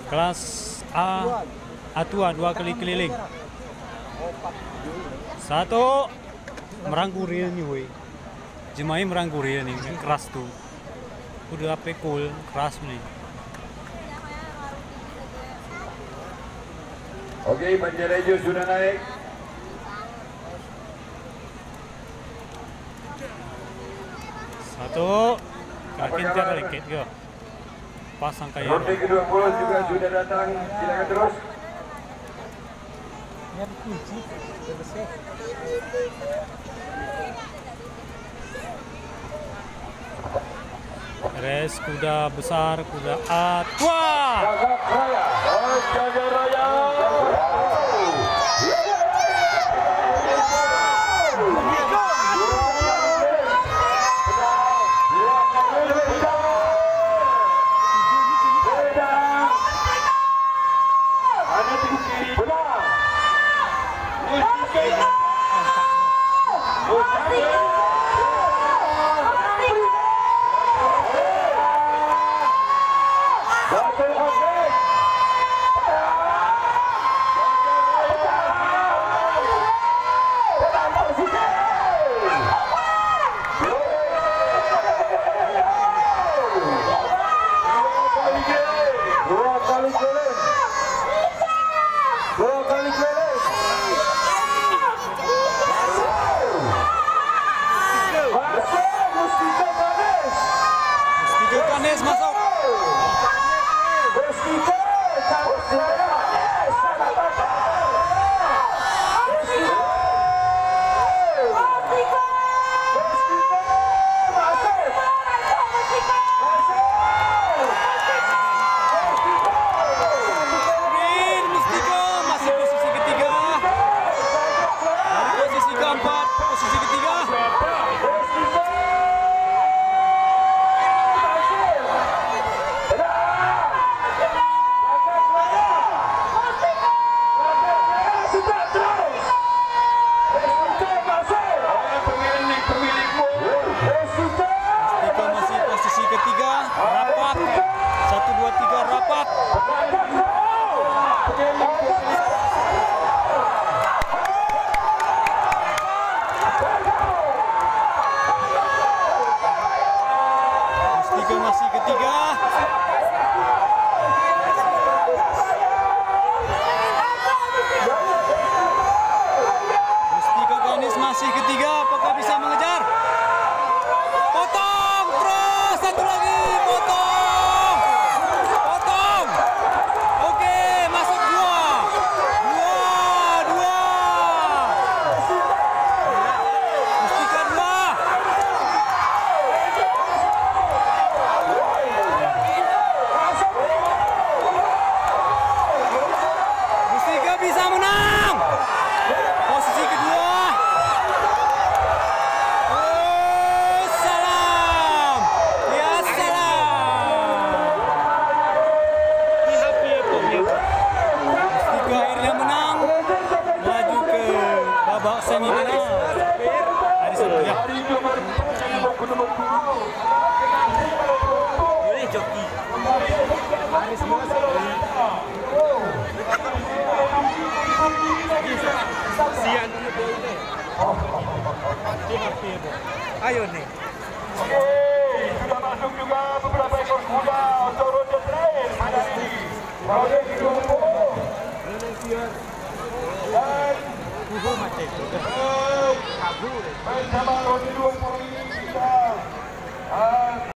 Kelas A2 2 kali keliling. 1 merangguri ni woi. Jemaah merangguri ni keras tu. Udah pekul keras ni. Okey, bendera hijau sudah naik. Satu kaki cara lekit ke. Pasang kayu. Ronde ke-20 juga sudah datang. Silakan terus. Res kuda besar, kuda A2. Jagad Raya. Jagad Raya. Ayo nih. Sudah masuk juga beberapa ekor kuda untuk ronde terakhir pada ini. Ronde ke-20 dan bersama ronde 2